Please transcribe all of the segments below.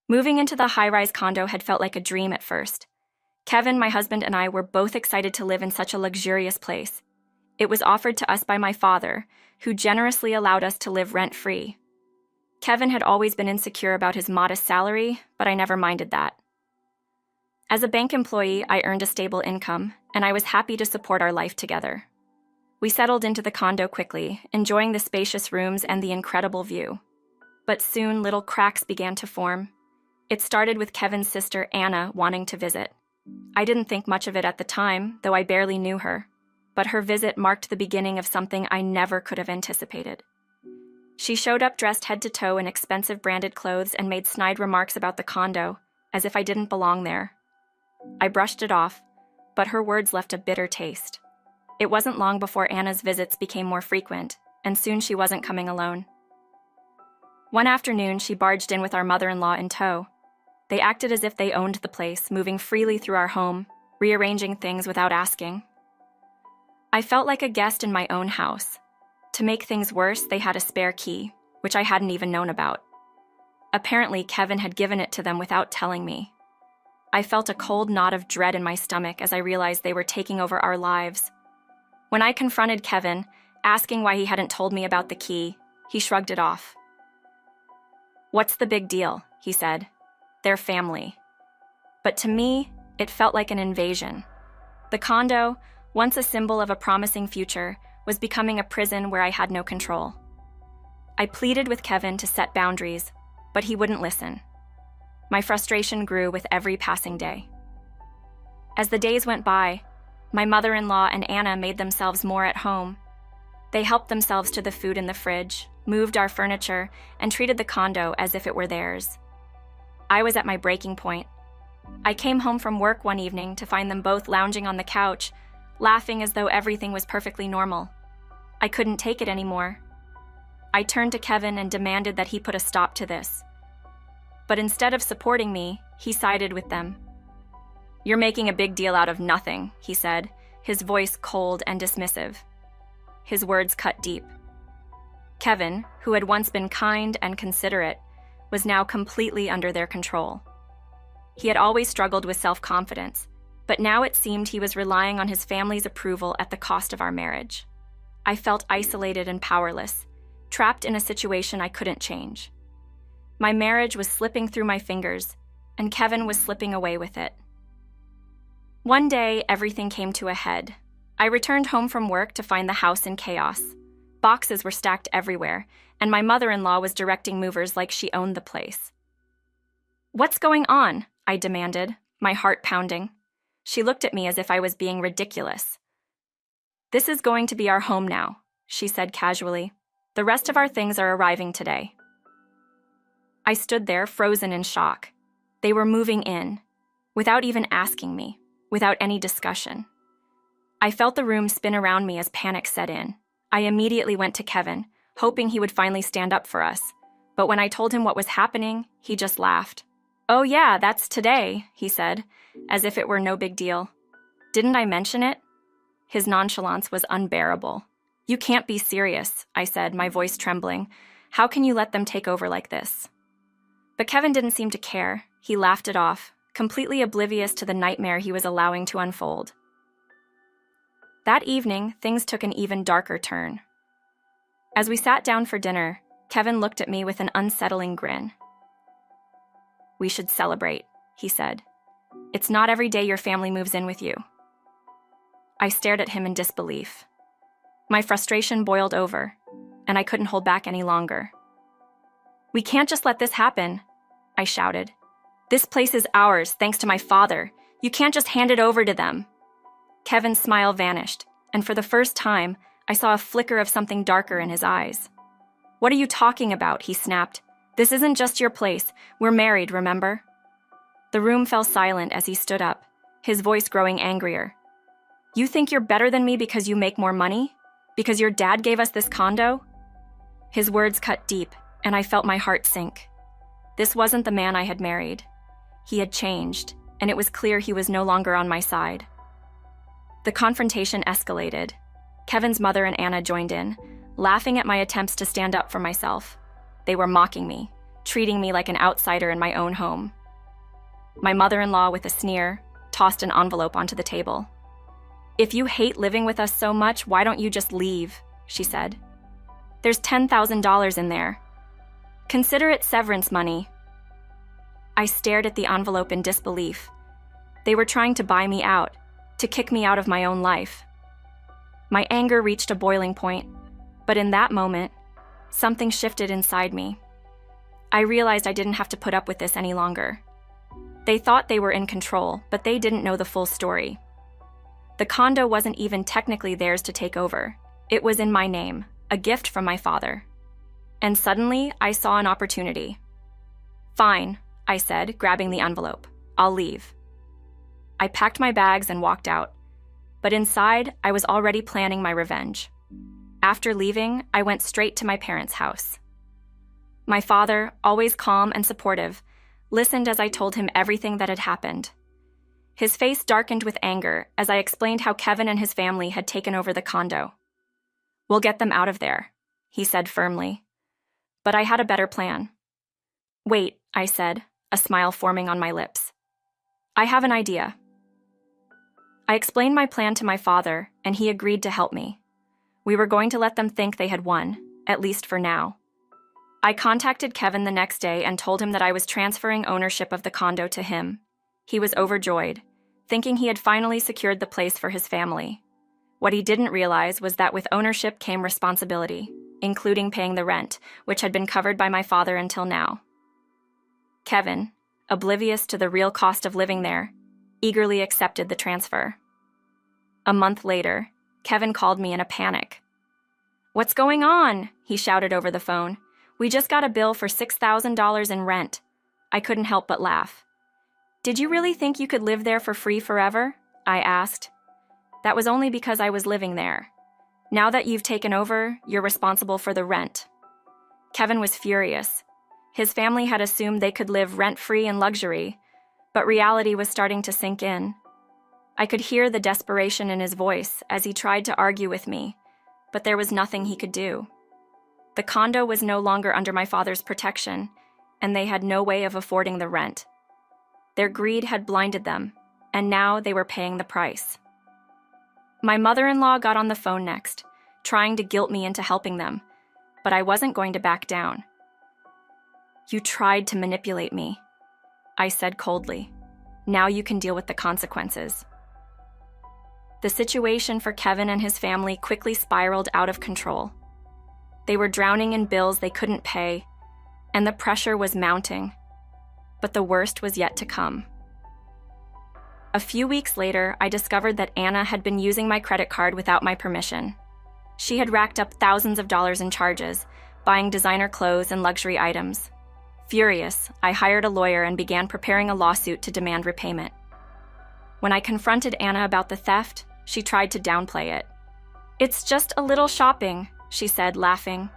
Moving into the high-rise condo had felt like a dream at first. Kevin, my husband, and I were both excited to live in such a luxurious place. It was offered to us by my father, who generously allowed us to live rent-free. Kevin had always been insecure about his modest salary, but I never minded that. As a bank employee, I earned a stable income, and I was happy to support our life together. We settled into the condo quickly, enjoying the spacious rooms and the incredible view. But soon, little cracks began to form. It started with Kevin's sister, Anna, wanting to visit. I didn't think much of it at the time, though I barely knew her. But her visit marked the beginning of something I never could have anticipated. She showed up dressed head to toe in expensive branded clothes and made snide remarks about the condo, as if I didn't belong there. I brushed it off, but her words left a bitter taste. It wasn't long before Anna's visits became more frequent, and soon she wasn't coming alone. One afternoon, she barged in with our mother-in-law in tow. They acted as if they owned the place, moving freely through our home, rearranging things without asking. I felt like a guest in my own house. To make things worse, they had a spare key, which I hadn't even known about. Apparently, Kevin had given it to them without telling me. I felt a cold knot of dread in my stomach as I realized they were taking over our lives. When I confronted Kevin, asking why he hadn't told me about the key, he shrugged it off. "What's the big deal?" he said. "They're family." But to me, it felt like an invasion. The condo, once a symbol of a promising future, was becoming a prison where I had no control. I pleaded with Kevin to set boundaries, but he wouldn't listen. My frustration grew with every passing day. As the days went by, my mother-in-law and Anna made themselves more at home. They helped themselves to the food in the fridge, moved our furniture, and treated the condo as if it were theirs. I was at my breaking point. I came home from work one evening to find them both lounging on the couch, laughing as though everything was perfectly normal. I couldn't take it anymore. I turned to Kevin and demanded that he put a stop to this. But instead of supporting me, he sided with them. "You're making a big deal out of nothing," he said, his voice cold and dismissive. His words cut deep. Kevin, who had once been kind and considerate, was now completely under their control. He had always struggled with self-confidence, but now it seemed he was relying on his family's approval at the cost of our marriage. I felt isolated and powerless, trapped in a situation I couldn't change. My marriage was slipping through my fingers, and Kevin was slipping away with it. One day, everything came to a head. I returned home from work to find the house in chaos. Boxes were stacked everywhere, and my mother-in-law was directing movers like she owned the place. "What's going on?" I demanded, my heart pounding. She looked at me as if I was being ridiculous. "This is going to be our home now," she said casually. "The rest of our things are arriving today." I stood there, frozen in shock. They were moving in, without even asking me, without any discussion. I felt the room spin around me as panic set in. I immediately went to Kevin, hoping he would finally stand up for us. But when I told him what was happening, he just laughed. "Oh yeah, that's today," he said, as if it were no big deal. "Didn't I mention it?" His nonchalance was unbearable. "You can't be serious," I said, my voice trembling. "How can you let them take over like this?" But Kevin didn't seem to care. He laughed it off, completely oblivious to the nightmare he was allowing to unfold. That evening, things took an even darker turn. As we sat down for dinner, Kevin looked at me with an unsettling grin. "We should celebrate," he said. "It's not every day your family moves in with you." I stared at him in disbelief. My frustration boiled over, and I couldn't hold back any longer. "We can't just let this happen," I shouted. "This place is ours, thanks to my father. You can't just hand it over to them." Kevin's smile vanished, and for the first time, I saw a flicker of something darker in his eyes. "What are you talking about?" he snapped. "This isn't just your place. We're married, remember?" The room fell silent as he stood up, his voice growing angrier. "You think you're better than me because you make more money? Because your dad gave us this condo?" His words cut deep, and I felt my heart sink. This wasn't the man I had married. He had changed, and it was clear he was no longer on my side. The confrontation escalated. Kevin's mother and Anna joined in, laughing at my attempts to stand up for myself. They were mocking me, treating me like an outsider in my own home. My mother-in-law, with a sneer, tossed an envelope onto the table. "If you hate living with us so much, why don't you just leave?" she said. "There's $10,000 in there. Consider it severance money." I stared at the envelope in disbelief. They were trying to buy me out, to kick me out of my own life. My anger reached a boiling point, but in that moment, something shifted inside me. I realized I didn't have to put up with this any longer. They thought they were in control, but they didn't know the full story. The condo wasn't even technically theirs to take over. It was in my name, a gift from my father. And suddenly, I saw an opportunity. "Fine," I said, grabbing the envelope. "I'll leave." I packed my bags and walked out, but inside, I was already planning my revenge. After leaving, I went straight to my parents' house. My father, always calm and supportive, listened as I told him everything that had happened. His face darkened with anger as I explained how Kevin and his family had taken over the condo. "We'll get them out of there," he said firmly. But I had a better plan. "Wait," I said, a smile forming on my lips. "I have an idea." I explained my plan to my father, and he agreed to help me. We were going to let them think they had won, at least for now. I contacted Kevin the next day and told him that I was transferring ownership of the condo to him. He was overjoyed, thinking he had finally secured the place for his family. What he didn't realize was that with ownership came responsibility, including paying the rent, which had been covered by my father until now. Kevin, oblivious to the real cost of living there, eagerly accepted the transfer. A month later, Kevin called me in a panic. "What's going on?" he shouted over the phone. "We just got a bill for $6,000 in rent." I couldn't help but laugh. "Did you really think you could live there for free forever?" I asked. "That was only because I was living there. Now that you've taken over, you're responsible for the rent." Kevin was furious. His family had assumed they could live rent-free in luxury, but reality was starting to sink in. I could hear the desperation in his voice as he tried to argue with me, but there was nothing he could do. The condo was no longer under my father's protection, and they had no way of affording the rent. Their greed had blinded them, and now they were paying the price. My mother-in-law got on the phone next, trying to guilt me into helping them, but I wasn't going to back down. "You tried to manipulate me," I said coldly. "Now you can deal with the consequences." The situation for Kevin and his family quickly spiraled out of control. They were drowning in bills they couldn't pay, and the pressure was mounting. But the worst was yet to come. A few weeks later, I discovered that Anna had been using my credit card without my permission. She had racked up thousands of dollars in charges, buying designer clothes and luxury items. Furious, I hired a lawyer and began preparing a lawsuit to demand repayment. When I confronted Anna about the theft, she tried to downplay it. "It's just a little shopping," she said, laughing.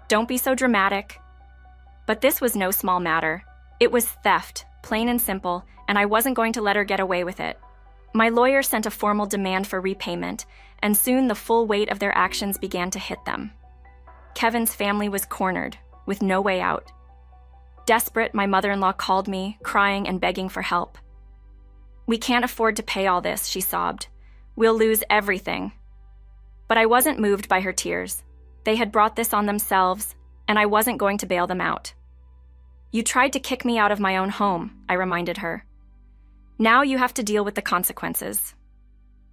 "Don't be so dramatic." But this was no small matter. It was theft, plain and simple, and I wasn't going to let her get away with it. My lawyer sent a formal demand for repayment, and soon the full weight of their actions began to hit them. Kevin's family was cornered, with no way out. Desperate, my mother-in-law called me, crying and begging for help. "We can't afford to pay all this," she sobbed. "We'll lose everything." But I wasn't moved by her tears. They had brought this on themselves, and I wasn't going to bail them out. "You tried to kick me out of my own home," I reminded her. "Now you have to deal with the consequences."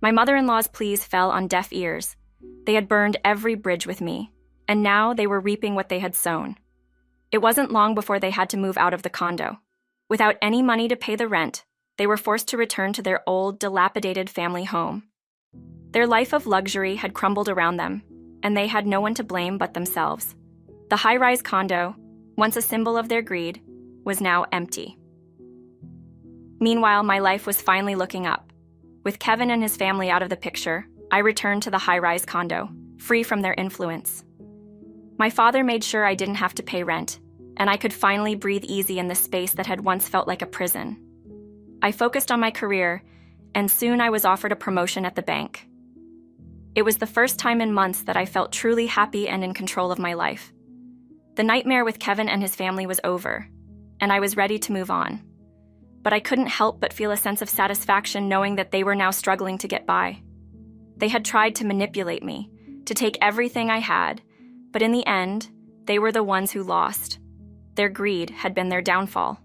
My mother-in-law's pleas fell on deaf ears. They had burned every bridge with me, and now they were reaping what they had sown. It wasn't long before they had to move out of the condo. Without any money to pay the rent, they were forced to return to their old, dilapidated family home. Their life of luxury had crumbled around them, and they had no one to blame but themselves. The high-rise condo, once a symbol of their greed, was now empty. Meanwhile, my life was finally looking up. With Kevin and his family out of the picture, I returned to the high-rise condo, free from their influence. My father made sure I didn't have to pay rent, and I could finally breathe easy in the space that had once felt like a prison. I focused on my career, and soon I was offered a promotion at the bank. It was the first time in months that I felt truly happy and in control of my life. The nightmare with Kevin and his family was over, and I was ready to move on. But I couldn't help but feel a sense of satisfaction knowing that they were now struggling to get by. They had tried to manipulate me, to take everything I had, but in the end, they were the ones who lost. Their greed had been their downfall.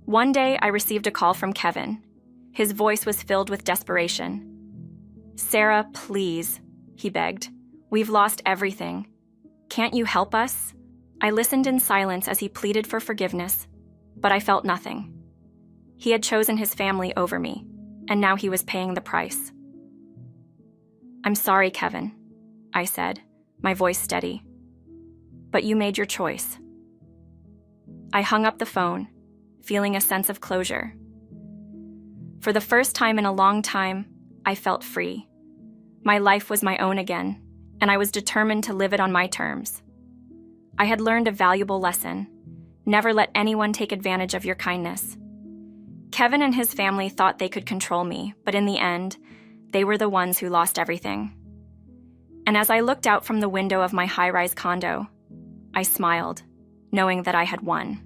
One day, I received a call from Kevin. His voice was filled with desperation. "Sarah, please," he begged. "We've lost everything. Can't you help us?" I listened in silence as he pleaded for forgiveness, but I felt nothing. He had chosen his family over me, and now he was paying the price. "I'm sorry, Kevin," I said, my voice steady. "But you made your choice." I hung up the phone, feeling a sense of closure. For the first time in a long time, I felt free. My life was my own again, and I was determined to live it on my terms. I had learned a valuable lesson. Never let anyone take advantage of your kindness. Kevin and his family thought they could control me, but in the end, they were the ones who lost everything. And as I looked out from the window of my high-rise condo, I smiled, knowing that I had won.